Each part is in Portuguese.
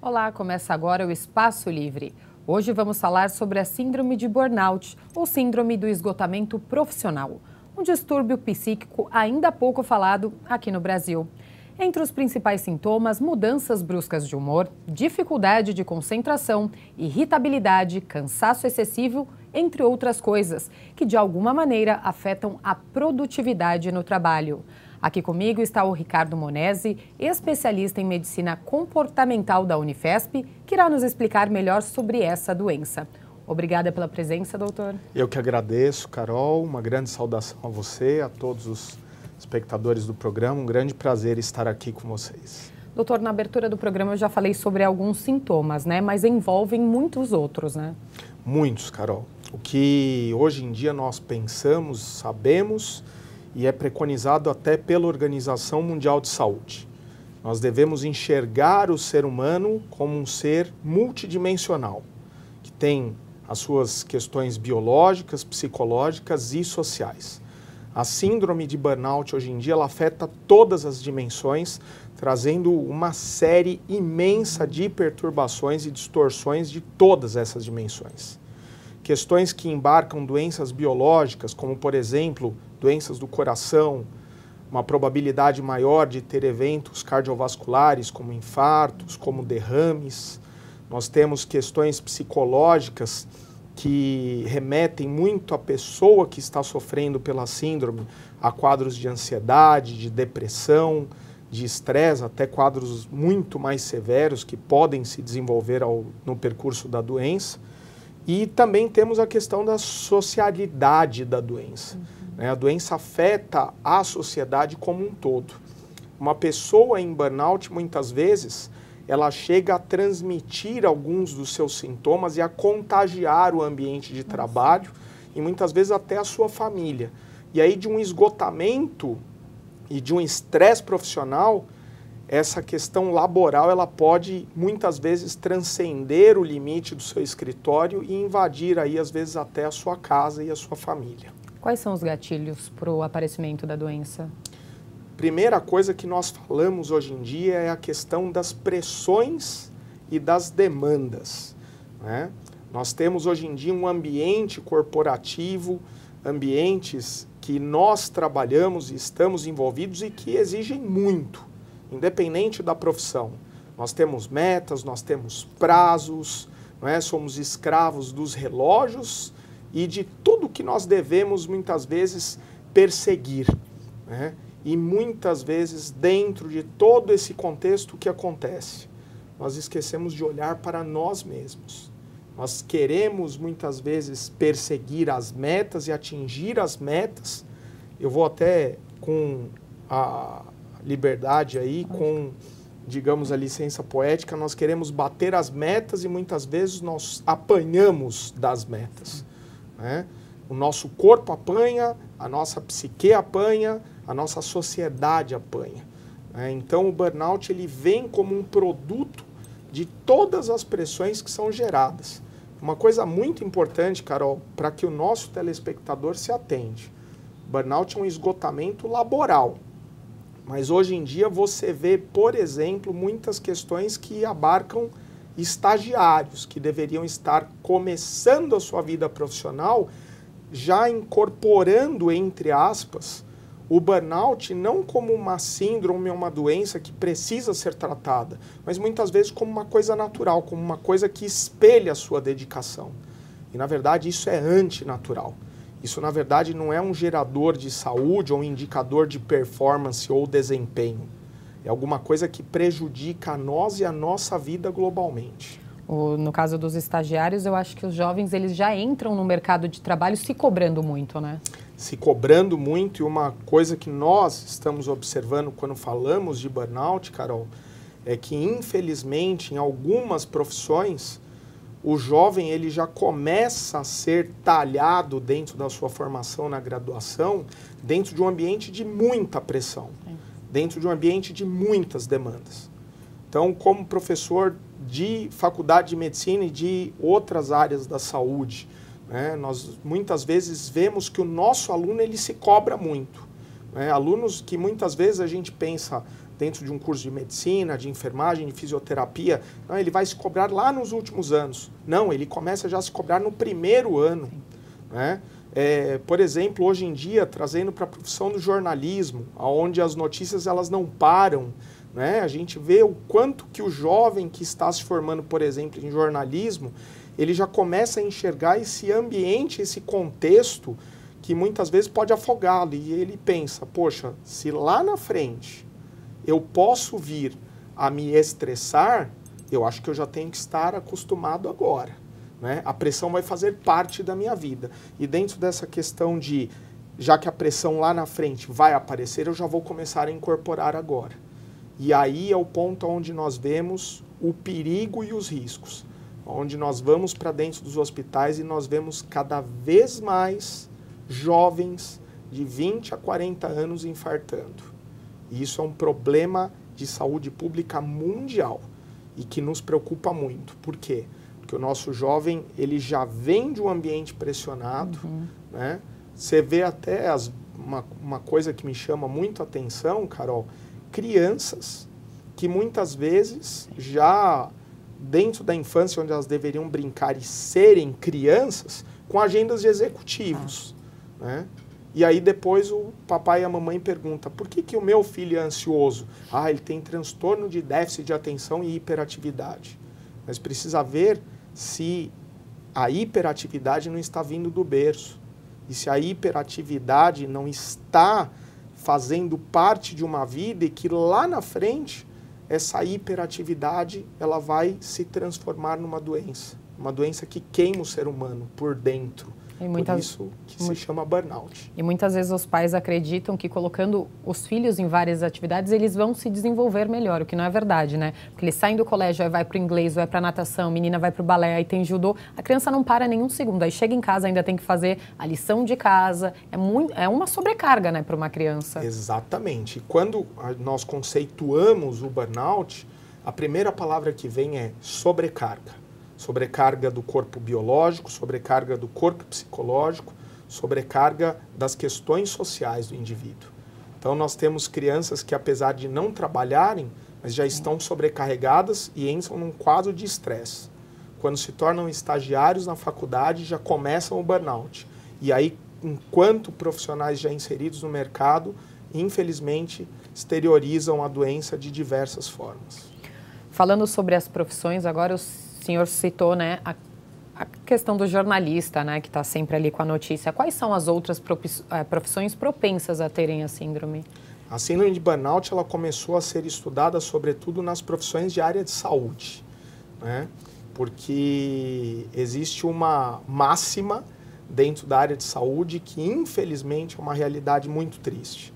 Olá, começa agora o Espaço Livre. Hoje vamos falar sobre a síndrome de burnout, ou síndrome do esgotamento profissional, um distúrbio psíquico ainda pouco falado aqui no Brasil. Entre os principais sintomas, mudanças bruscas de humor, dificuldade de concentração, irritabilidade, cansaço excessivo, entre outras coisas, que de alguma maneira afetam a produtividade no trabalho. Aqui comigo está o Ricardo Monesi, especialista em medicina comportamental da Unifesp, que irá nos explicar melhor sobre essa doença. Obrigada pela presença, doutor. Eu que agradeço, Carol. Uma grande saudação a você, a todos os espectadores do programa. Um grande prazer estar aqui com vocês. Doutor, na abertura do programa eu já falei sobre alguns sintomas, né? Mas envolvem muitos outros, né? Muitos, Carol. O que hoje em dia nós pensamos, sabemos e é preconizado até pela Organização Mundial de Saúde. Nós devemos enxergar o ser humano como um ser multidimensional, que tem as suas questões biológicas, psicológicas e sociais. A síndrome de burnout hoje em dia ela afeta todas as dimensões, trazendo uma série imensa de perturbações e distorções de todas essas dimensões. Questões que embarcam doenças biológicas, como por exemplo, doenças do coração, uma probabilidade maior de ter eventos cardiovasculares, como infartos, como derrames. Nós temos questões psicológicas que remetem muito à pessoa que está sofrendo pela síndrome, a quadros de ansiedade, de depressão, de estresse, até quadros muito mais severos que podem se desenvolver no percurso da doença. E também temos a questão da socialidade da doença. A doença afeta a sociedade como um todo. Uma pessoa em burnout, muitas vezes, ela chega a transmitir alguns dos seus sintomas e a contagiar o ambiente de trabalho e muitas vezes até a sua família. E aí de um esgotamento e de um estresse profissional, essa questão laboral ela pode muitas vezes transcender o limite do seu escritório e invadir aí às vezes até a sua casa e a sua família. Quais são os gatilhos para o aparecimento da doença? Primeira coisa que nós falamos hoje em dia é a questão das pressões e das demandas, né? Nós temos hoje em dia um ambiente corporativo, ambientes que nós trabalhamos e estamos envolvidos e que exigem muito, independente da profissão. Nós temos metas, nós temos prazos, não é? Somos escravos dos relógios e de tudo que nós devemos muitas vezes perseguir, né? E muitas vezes, dentro de todo esse contexto, o que acontece? Nós esquecemos de olhar para nós mesmos. Nós queremos, muitas vezes, perseguir as metas e atingir as metas. Eu vou até com a liberdade aí, com, digamos, a licença poética, nós queremos bater as metas e muitas vezes nós apanhamos das metas, né? O nosso corpo apanha, a nossa psique apanha, a nossa sociedade apanha. Então o burnout ele vem como um produto de todas as pressões que são geradas. Uma coisa muito importante, Carol, para que o nosso telespectador se atende. Burnout é um esgotamento laboral. Mas hoje em dia você vê, por exemplo, muitas questões que abarcam estagiários que deveriam estar começando a sua vida profissional, já incorporando, entre aspas, o burnout não como uma síndrome ou uma doença que precisa ser tratada, mas muitas vezes como uma coisa natural, como uma coisa que espelha a sua dedicação. E, na verdade, isso é antinatural. Isso, na verdade, não é um gerador de saúde ou um indicador de performance ou desempenho. É alguma coisa que prejudica a nós e a nossa vida globalmente. No caso dos estagiários, eu acho que os jovens eles já entram no mercado de trabalho se cobrando muito, né? Se cobrando muito, e uma coisa que nós estamos observando quando falamos de burnout, Carol, é que infelizmente em algumas profissões o jovem ele já começa a ser talhado dentro da sua formação na graduação, dentro de um ambiente de muita pressão, dentro de um ambiente de muitas demandas. Então, como professor de faculdade de medicina e de outras áreas da saúde, né, nós muitas vezes vemos que o nosso aluno ele se cobra muito. Alunos que muitas vezes a gente pensa, dentro de um curso de medicina, de enfermagem, de fisioterapia. Não, ele vai se cobrar lá nos últimos anos. Não, ele começa já a se cobrar no primeiro ano. Né? Por exemplo, hoje em dia, trazendo para a profissão do jornalismo, onde as notícias elas não param, né? A gente vê o quanto que o jovem que está se formando, por exemplo, em jornalismo, ele já começa a enxergar esse ambiente, esse contexto, que muitas vezes pode afogá-lo. E ele pensa, poxa, se lá na frente eu posso vir a me estressar, eu acho que eu já tenho que estar acostumado agora. Né? A pressão vai fazer parte da minha vida. E dentro dessa questão de, já que a pressão lá na frente vai aparecer, eu já vou começar a incorporar agora. E aí é o ponto onde nós vemos o perigo e os riscos. Onde nós vamos para dentro dos hospitais e nós vemos cada vez mais jovens de 20 a 40 anos infartando. E isso é um problema de saúde pública mundial e que nos preocupa muito. Por quê? Porque o nosso jovem, ele já vem de um ambiente pressionado, né? Você vê até uma coisa que me chama muito a atenção, Carol, crianças que muitas vezes já dentro da infância, onde elas deveriam brincar e serem crianças, com agendas de executivos, né? E aí depois o papai e a mamãe perguntam, por que o meu filho é ansioso? Ah, ele tem transtorno de déficit de atenção e hiperatividade. Mas precisa ver se a hiperatividade não está vindo do berço. E se a hiperatividade não está fazendo parte de uma vida e que lá na frente, essa hiperatividade ela vai se transformar numa doença que queima o ser humano por dentro. Por isso que se chama burnout. E muitas vezes os pais acreditam que colocando os filhos em várias atividades, eles vão se desenvolver melhor, o que não é verdade, né? Porque eles saem do colégio, aí vai para o inglês, vai para a natação, a menina vai para o balé, aí tem judô, a criança não para nenhum segundo, aí chega em casa, ainda tem que fazer a lição de casa, é uma sobrecarga, né, para uma criança. Exatamente. E quando nós conceituamos o burnout, a primeira palavra que vem é sobrecarga. Sobrecarga do corpo biológico, sobrecarga do corpo psicológico, sobrecarga das questões sociais do indivíduo. Então nós temos crianças que, apesar de não trabalharem, mas já estão sobrecarregadas e entram num quadro de estresse. Quando se tornam estagiários na faculdade, já começam o burnout. E aí, enquanto profissionais já inseridos no mercado, infelizmente, exteriorizam a doença de diversas formas. Falando sobre as profissões, agora o senhor citou, né, a questão do jornalista, né, que está sempre ali com a notícia. Quais são as outras profissões propensas a terem a síndrome? A síndrome de burnout ela começou a ser estudada sobretudo nas profissões de área de saúde, né? Porque existe uma máxima dentro da área de saúde que infelizmente é uma realidade muito triste.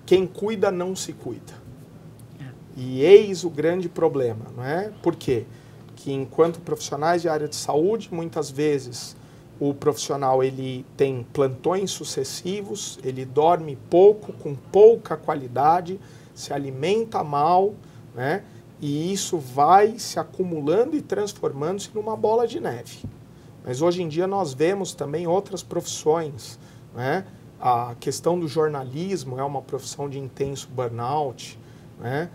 Quem cuida não se cuida. E eis o grande problema, não é? Por quê? Que enquanto profissionais de área de saúde, muitas vezes o profissional ele tem plantões sucessivos, ele dorme pouco, com pouca qualidade, se alimenta mal, né? E isso vai se acumulando e transformando-se numa bola de neve. Mas hoje em dia nós vemos também outras profissões, né? A questão do jornalismo é uma profissão de intenso burnout, né?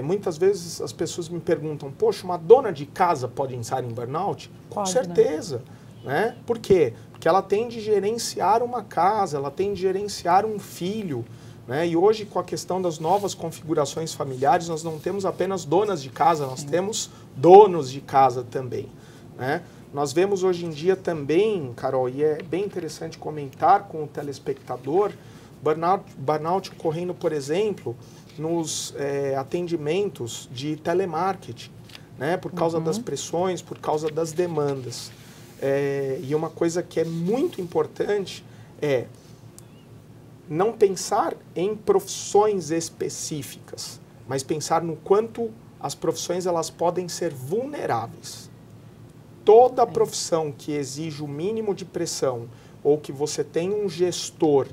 Muitas vezes as pessoas me perguntam, poxa, uma dona de casa pode entrar em burnout? Com certeza, né? Por quê? Porque ela tem de gerenciar uma casa, ela tem de gerenciar um filho, né? E hoje, com a questão das novas configurações familiares, nós não temos apenas donas de casa, nós temos donos de casa também, né? Nós vemos hoje em dia também, Carol, e é bem interessante comentar com o telespectador, burnout ocorrendo, por exemplo, nos atendimentos de telemarketing, né? Por causa das pressões, por causa das demandas. E uma coisa que é muito importante é não pensar em profissões específicas, mas pensar no quanto as profissões elas podem ser vulneráveis. Toda profissão que exige o mínimo de pressão ou que você tem um gestor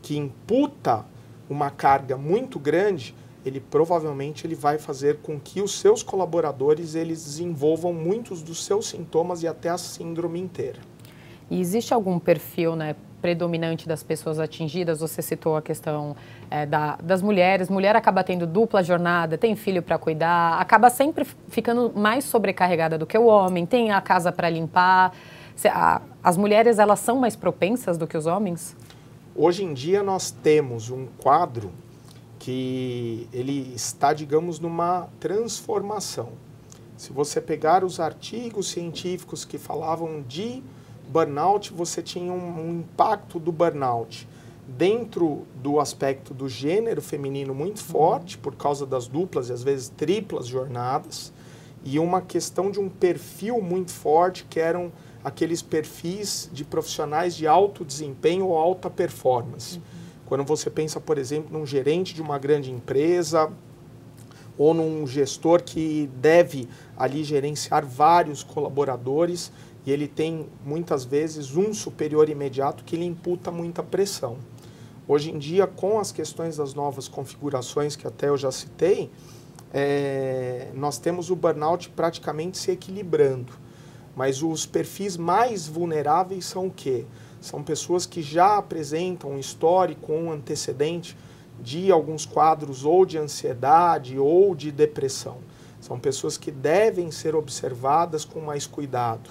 que imputa uma carga muito grande, ele provavelmente vai fazer com que os seus colaboradores eles desenvolvam muitos dos seus sintomas e até a síndrome inteira. E existe algum perfil, né, predominante das pessoas atingidas? Você citou a questão das mulheres. Mulher acaba tendo dupla jornada, tem filho para cuidar, acaba sempre ficando mais sobrecarregada do que o homem, tem a casa para limpar. As mulheres, elas são mais propensas do que os homens? Hoje em dia nós temos um quadro que ele está, digamos, numa transformação. Se você pegar os artigos científicos que falavam de burnout, você tinha um impacto do burnout dentro do aspecto do gênero feminino muito forte, por causa das duplas e às vezes triplas jornadas, e uma questão de um perfil muito forte, que eram aqueles perfis de profissionais de alto desempenho ou alta performance. Quando você pensa, por exemplo, num gerente de uma grande empresa ou num gestor que deve ali gerenciar vários colaboradores e ele tem muitas vezes um superior imediato que lhe imputa muita pressão. Hoje em dia, com as questões das novas configurações que até eu já citei, nós temos o burnout praticamente se equilibrando. Mas os perfis mais vulneráveis são o quê? São pessoas que já apresentam um histórico, um antecedente de alguns quadros ou de ansiedade ou de depressão. São pessoas que devem ser observadas com mais cuidado,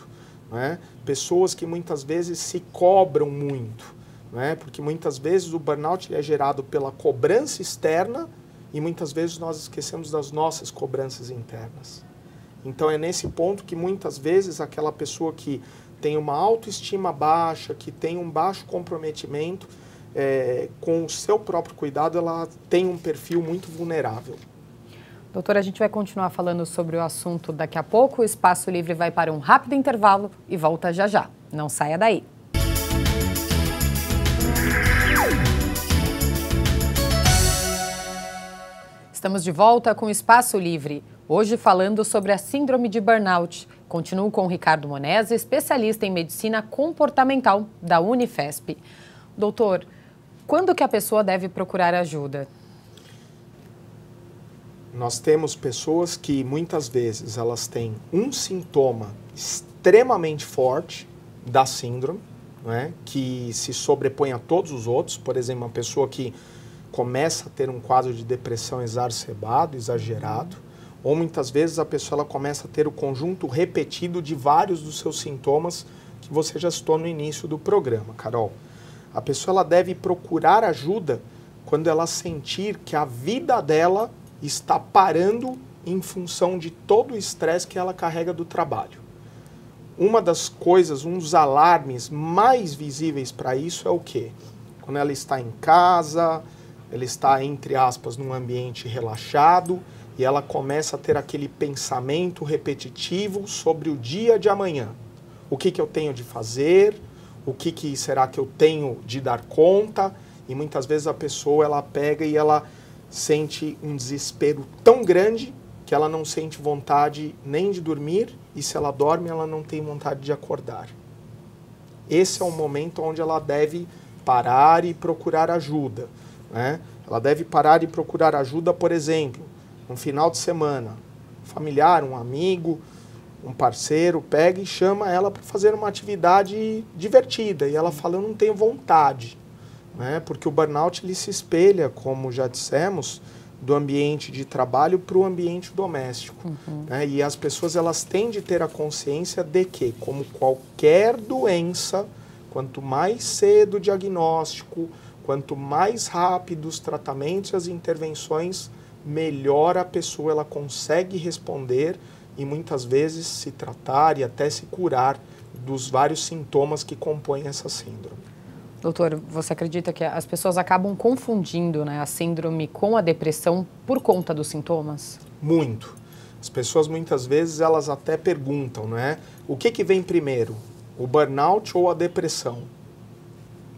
né? Pessoas que muitas vezes se cobram muito, né? Porque muitas vezes o burnout é gerado pela cobrança externa e muitas vezes nós esquecemos das nossas cobranças internas. Então é nesse ponto que muitas vezes aquela pessoa que tem uma autoestima baixa, que tem um baixo comprometimento, com o seu próprio cuidado, ela tem um perfil muito vulnerável. Doutora, a gente vai continuar falando sobre o assunto daqui a pouco. O Espaço Livre vai para um rápido intervalo e volta já já. Não saia daí. Estamos de volta com o Espaço Livre. Hoje falando sobre a síndrome de burnout. Continuo com o Ricardo Monese, especialista em medicina comportamental da Unifesp. Doutor, quando que a pessoa deve procurar ajuda? Nós temos pessoas que muitas vezes elas têm um sintoma extremamente forte da síndrome, né, que se sobrepõe a todos os outros. Por exemplo, uma pessoa que começa a ter um quadro de depressão exacerbado, exagerado, ou muitas vezes a pessoa ela começa a ter o conjunto repetido de vários dos seus sintomas que você já citou no início do programa, Carol. A pessoa ela deve procurar ajuda quando ela sentir que a vida dela está parando em função de todo o estresse que ela carrega do trabalho. Uma das coisas, um dos alarmes mais visíveis para isso é o quê? Quando ela está em casa, ela está, entre aspas, num ambiente relaxado e ela começa a ter aquele pensamento repetitivo sobre o dia de amanhã. O que eu tenho de fazer? O que será que eu tenho de dar conta? E muitas vezes a pessoa ela pega e ela sente um desespero tão grande que ela não sente vontade nem de dormir e se ela dorme ela não tem vontade de acordar. Esse é o momento onde ela deve parar e procurar ajuda, né? Ela deve parar e procurar ajuda, por exemplo, no final de semana, um familiar, um amigo, um parceiro, pega e chama ela para fazer uma atividade divertida. E ela fala, eu não tenho vontade, né? Porque o burnout ele se espelha, como já dissemos, do ambiente de trabalho para o ambiente doméstico. Né? E as pessoas elas têm de ter a consciência de que, como qualquer doença, quanto mais cedo o diagnóstico, quanto mais rápido os tratamentos e as intervenções, melhor a pessoa ela consegue responder e muitas vezes se tratar e até se curar dos vários sintomas que compõem essa síndrome. Doutor, você acredita que as pessoas acabam confundindo, né, a síndrome com a depressão por conta dos sintomas? Muito. As pessoas muitas vezes elas até perguntam, né, o que vem primeiro, o burnout ou a depressão?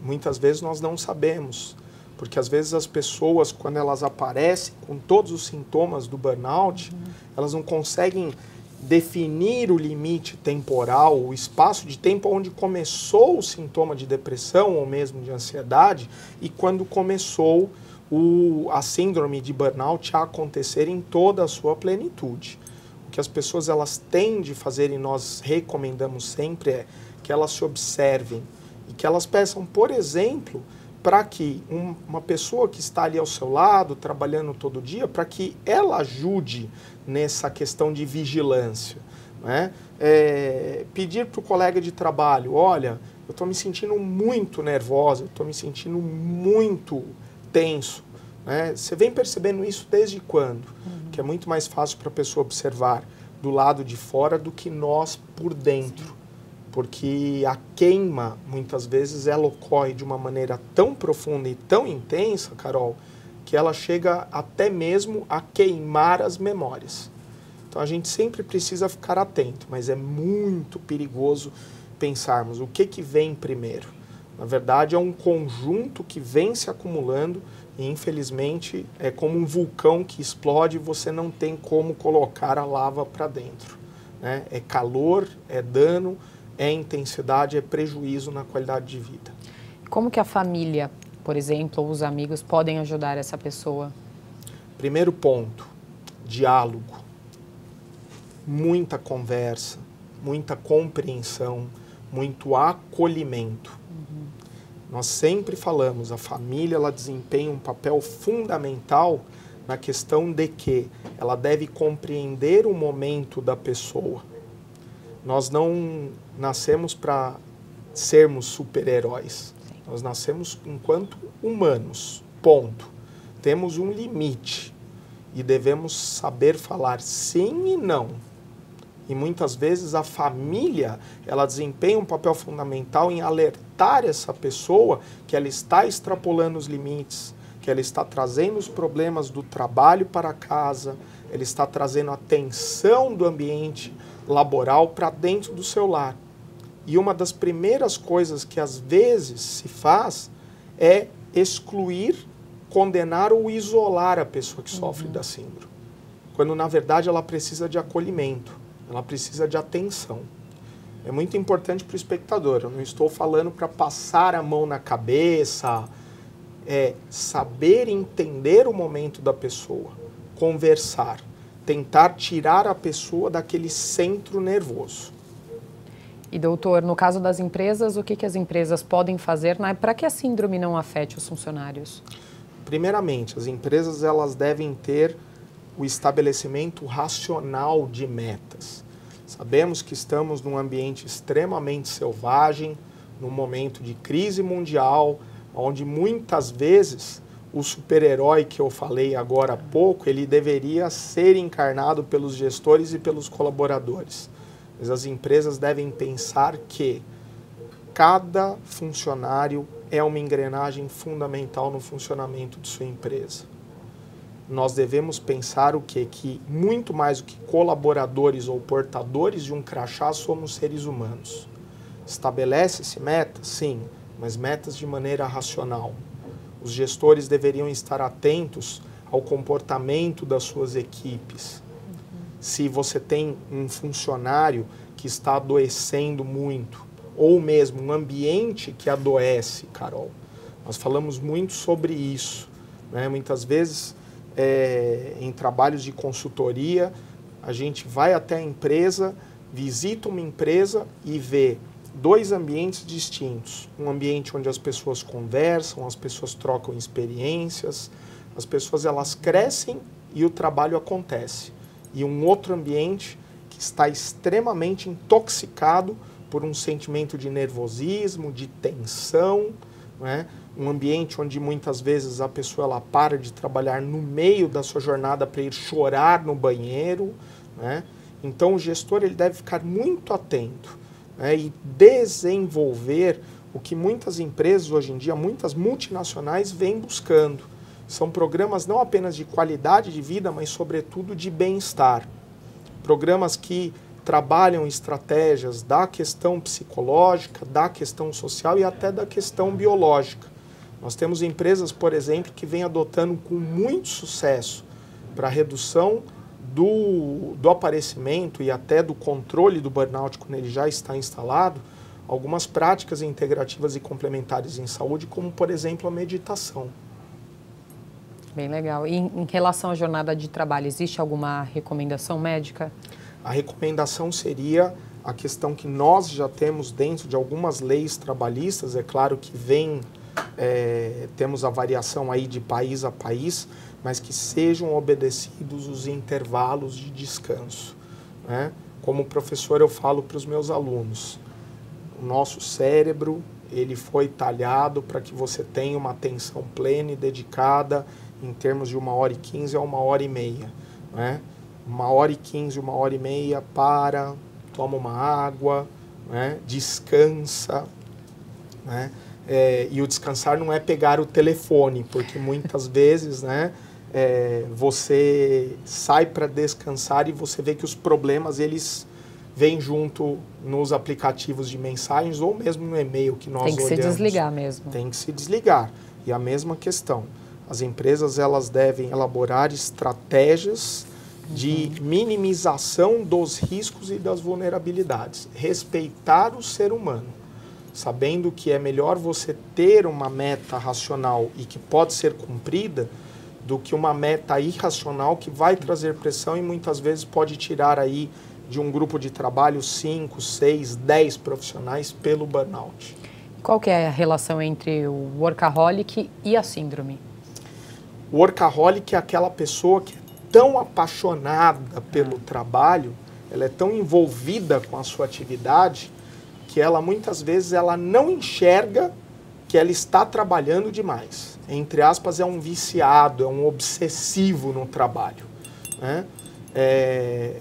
Muitas vezes nós não sabemos, porque às vezes as pessoas, quando elas aparecem com todos os sintomas do burnout, elas não conseguem definir o limite temporal, o espaço de tempo onde começou o sintoma de depressão ou mesmo de ansiedade e quando começou a síndrome de burnout a acontecer em toda a sua plenitude. O que as pessoas elas têm de fazer e nós recomendamos sempre é que elas se observem E que elas peçam, por exemplo, para que uma pessoa que está ali ao seu lado, trabalhando todo dia, para que ela ajude nessa questão de vigilância. Né? Pedir para o colega de trabalho, olha, eu estou me sentindo muito nervosa, eu estou me sentindo muito tenso. Né? Você vem percebendo isso desde quando? Que é muito mais fácil para a pessoa observar do lado de fora do que nós por dentro. Sim. Porque a queima, muitas vezes, ela ocorre de uma maneira tão profunda e tão intensa, Carol, que ela chega até mesmo a queimar as memórias. Então a gente sempre precisa ficar atento, mas é muito perigoso pensarmos o que vem primeiro. Na verdade, é um conjunto que vem se acumulando e, infelizmente, é como um vulcão que explode e você não tem como colocar a lava para dentro. Né? É calor, é dano, é intensidade, é prejuízo na qualidade de vida. Como que a família, por exemplo, ou os amigos podem ajudar essa pessoa? Primeiro ponto, diálogo. Muita conversa, muita compreensão, muito acolhimento. Nós sempre falamos, a família ela desempenha um papel fundamental na questão de que ela deve compreender o momento da pessoa. Nós não nascemos para sermos super-heróis. Nós nascemos enquanto humanos, ponto. Temos um limite e devemos saber falar sim e não. E muitas vezes a família, ela desempenha um papel fundamental em alertar essa pessoa que ela está extrapolando os limites, que ela está trazendo os problemas do trabalho para casa, ela está trazendo a tensão do ambiente laboral para dentro do seu lar. E uma das primeiras coisas que às vezes se faz é excluir, condenar ou isolar a pessoa que sofre da síndrome. Quando na verdade ela precisa de acolhimento. Ela precisa de atenção. É muito importante para o espectador. Eu não estou falando para passar a mão na cabeça. É saber entender o momento da pessoa. Conversar. Tentar tirar a pessoa daquele centro nervoso. E doutor, no caso das empresas, o que as empresas podem fazer para que a síndrome não afete os funcionários? Primeiramente, as empresas elas devem ter o estabelecimento racional de metas. Sabemos que estamos num ambiente extremamente selvagem, num momento de crise mundial, onde muitas vezes o super-herói que eu falei agora há pouco, ele deveria ser encarnado pelos gestores e pelos colaboradores. Mas as empresas devem pensar que cada funcionário é uma engrenagem fundamental no funcionamento de sua empresa. Nós devemos pensar o quê? Que muito mais do que colaboradores ou portadores de um crachá, somos seres humanos. Estabelece-se metas? Sim, mas metas de maneira racional. Os gestores deveriam estar atentos ao comportamento das suas equipes. Se você tem um funcionário que está adoecendo muito, ou mesmo um ambiente que adoece, Carol, nós falamos muito sobre isso, né? Muitas vezes, em trabalhos de consultoria, a gente vai até a empresa, visita uma empresa e vê dois ambientes distintos. Um ambiente onde as pessoas conversam, as pessoas trocam experiências, as pessoas elas crescem e o trabalho acontece. E um outro ambiente que está extremamente intoxicado por um sentimento de nervosismo, de tensão, né? Um ambiente onde muitas vezes a pessoa ela para de trabalhar no meio da sua jornada para ir chorar no banheiro, né? Então o gestor ele deve ficar muito atento, né? E desenvolver o que muitas empresas hoje em dia, muitas multinacionais vêm buscando. São programas não apenas de qualidade de vida, mas sobretudo de bem-estar. Programas que trabalham estratégias da questão psicológica, da questão social e até da questão biológica. Nós temos empresas, por exemplo, que vêm adotando com muito sucesso para a redução do aparecimento e até do controle do burnout quando ele já está instalado, algumas práticas integrativas e complementares em saúde, como, por exemplo, a meditação. Bem legal. E em relação à jornada de trabalho, existe alguma recomendação médica? A recomendação seria a questão que nós já temos dentro de algumas leis trabalhistas, é claro que temos a variação aí de país a país, mas que sejam obedecidos os intervalos de descanso, né? Como professor eu falo para os meus alunos, o nosso cérebro, ele foi talhado para que você tenha uma atenção plena e dedicada em termos de 1h15 a 1h30, né? 1h15, 1h30, toma uma água, né? Descansa, né? E o descansar não é pegar o telefone, porque muitas vezes, né, você sai para descansar e você vê que os problemas eles vêm junto nos aplicativos de mensagens ou mesmo no e-mail que nós olhamos. Tem que se desligar mesmo. Tem que se desligar. E a mesma questão, as empresas elas devem elaborar estratégias de minimização dos riscos e das vulnerabilidades. Respeitar o ser humano, sabendo que é melhor você ter uma meta racional e que pode ser cumprida do que uma meta irracional que vai trazer pressão e muitas vezes pode tirar aí de um grupo de trabalho 5, 6, 10 profissionais pelo burnout. Qual que é a relação entre o workaholic e a síndrome? O workaholic é aquela pessoa que é tão apaixonada pelo trabalho, ela é tão envolvida com a sua atividade, que ela muitas vezes ela não enxerga que ela está trabalhando demais. Entre aspas, é um viciado, é um obsessivo no trabalho, né?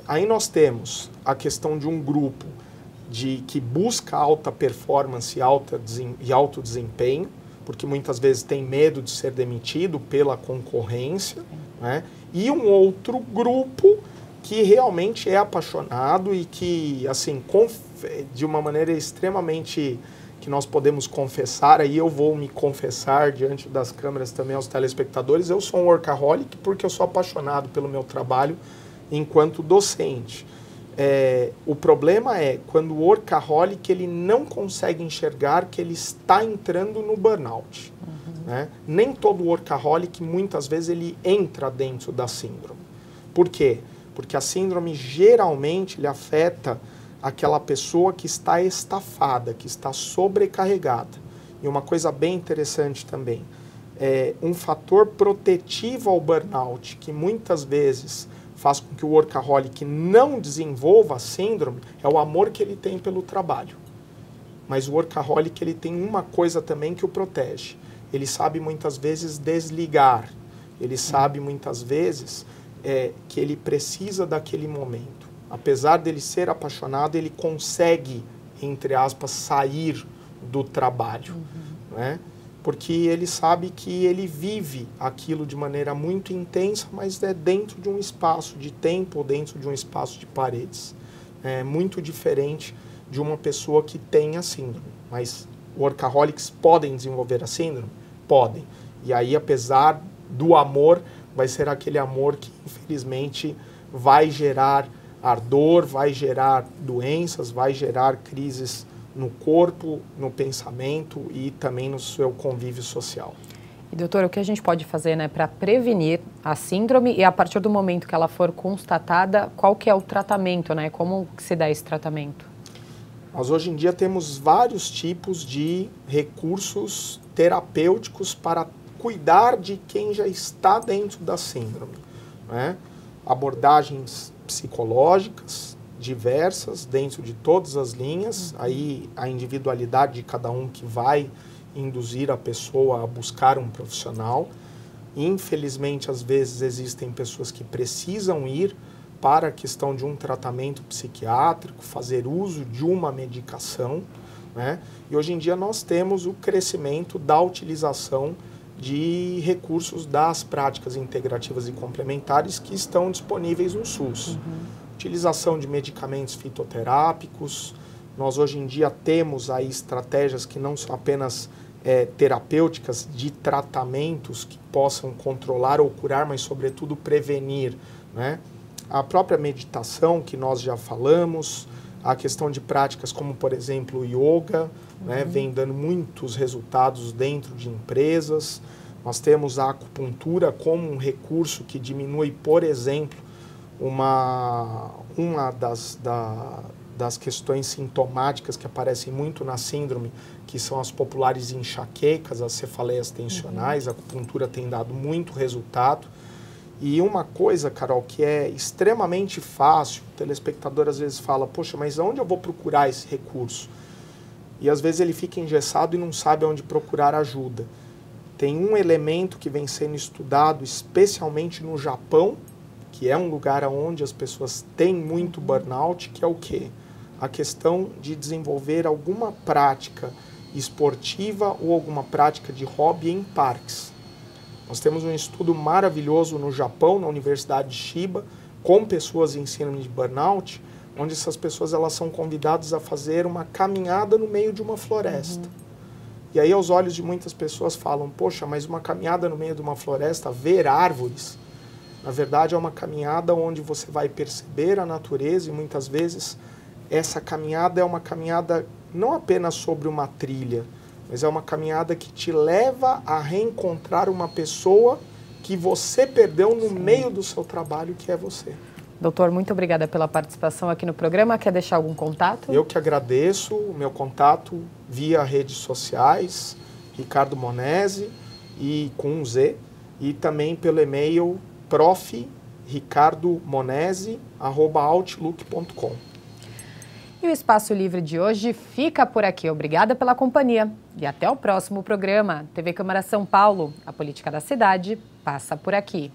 Aí nós temos a questão de um grupo que busca alta performance e alto desempenho, porque muitas vezes tem medo de ser demitido pela concorrência, né? E um outro grupo que realmente é apaixonado e que, assim, de uma maneira extremamente que nós podemos confessar, aí eu vou me confessar diante das câmeras também aos telespectadores, eu sou um workaholic porque eu sou apaixonado pelo meu trabalho enquanto docente. O problema é quando o workaholic ele não consegue enxergar que ele está entrando no burnout. Né? Nem todo workaholic, muitas vezes, ele entra dentro da síndrome. Por quê? Porque a síndrome geralmente ele afeta aquela pessoa que está estafada, que está sobrecarregada. E uma coisa bem interessante também, um fator protetivo ao burnout, que muitas vezes faz com que o workaholic não desenvolva a síndrome, é o amor que ele tem pelo trabalho. Mas o workaholic ele tem uma coisa também que o protege. Ele sabe muitas vezes desligar. Ele sabe muitas vezes que ele precisa daquele momento. Apesar dele ser apaixonado, ele consegue, entre aspas, sair do trabalho, né? Porque ele sabe que ele vive aquilo de maneira muito intensa, mas é dentro de um espaço de tempo ou dentro de um espaço de paredes. É muito diferente de uma pessoa que tem a síndrome. Mas workaholics podem desenvolver a síndrome? Podem. E aí, apesar do amor, vai ser aquele amor que, infelizmente, vai gerar ardor, vai gerar doenças, vai gerar crises no corpo, no pensamento e também no seu convívio social. E, doutor, o que a gente pode fazer, né, para prevenir a síndrome e a partir do momento que ela for constatada, qual que é o tratamento, né? Como que se dá esse tratamento? Nós hoje em dia temos vários tipos de recursos terapêuticos para cuidar de quem já está dentro da síndrome, né? Abordagens psicológicas diversas dentro de todas as linhas, aí a individualidade de cada um que vai induzir a pessoa a buscar um profissional. Infelizmente, às vezes existem pessoas que precisam ir para a questão de um tratamento psiquiátrico, fazer uso de uma medicação, né? E hoje em dia nós temos o crescimento da utilização de recursos das práticas integrativas e complementares que estão disponíveis no SUS. Utilização de medicamentos fitoterápicos. Nós hoje em dia temos aí estratégias que não são apenas terapêuticas de tratamentos que possam controlar ou curar, mas sobretudo prevenir, né? A própria meditação que nós já falamos, a questão de práticas como, por exemplo, o yoga, né, vem dando muitos resultados dentro de empresas. Nós temos a acupuntura como um recurso que diminui, por exemplo, uma das das questões sintomáticas que aparecem muito na síndrome, que são as populares enxaquecas, as cefaleias tensionais. A acupuntura tem dado muito resultado. E uma coisa, Carol, que é extremamente fácil, o telespectador às vezes fala, poxa, mas onde eu vou procurar esse recurso? E às vezes ele fica engessado e não sabe onde procurar ajuda. Tem um elemento que vem sendo estudado especialmente no Japão, que é um lugar onde as pessoas têm muito burnout, que é o quê? A questão de desenvolver alguma prática esportiva ou alguma prática de hobby em parques. Nós temos um estudo maravilhoso no Japão, na Universidade de Chiba, com pessoas em síndrome de burnout, onde essas pessoas elas são convidadas a fazer uma caminhada no meio de uma floresta. E aí, aos olhos de muitas pessoas falam, poxa, mas uma caminhada no meio de uma floresta, ver árvores, na verdade é uma caminhada onde você vai perceber a natureza e muitas vezes essa caminhada é uma caminhada não apenas sobre uma trilha, mas é uma caminhada que te leva a reencontrar uma pessoa que você perdeu no meio do seu trabalho, que é você. Doutor, muito obrigada pela participação aqui no programa. Quer deixar algum contato? Eu que agradeço. O meu contato via redes sociais, Ricardo Monese, e com um Z, e também pelo e-mail prof.ricardomonese@outlook.com. E o Espaço Livre de hoje fica por aqui. Obrigada pela companhia. E até o próximo programa. TV Câmara São Paulo, a política da cidade passa por aqui.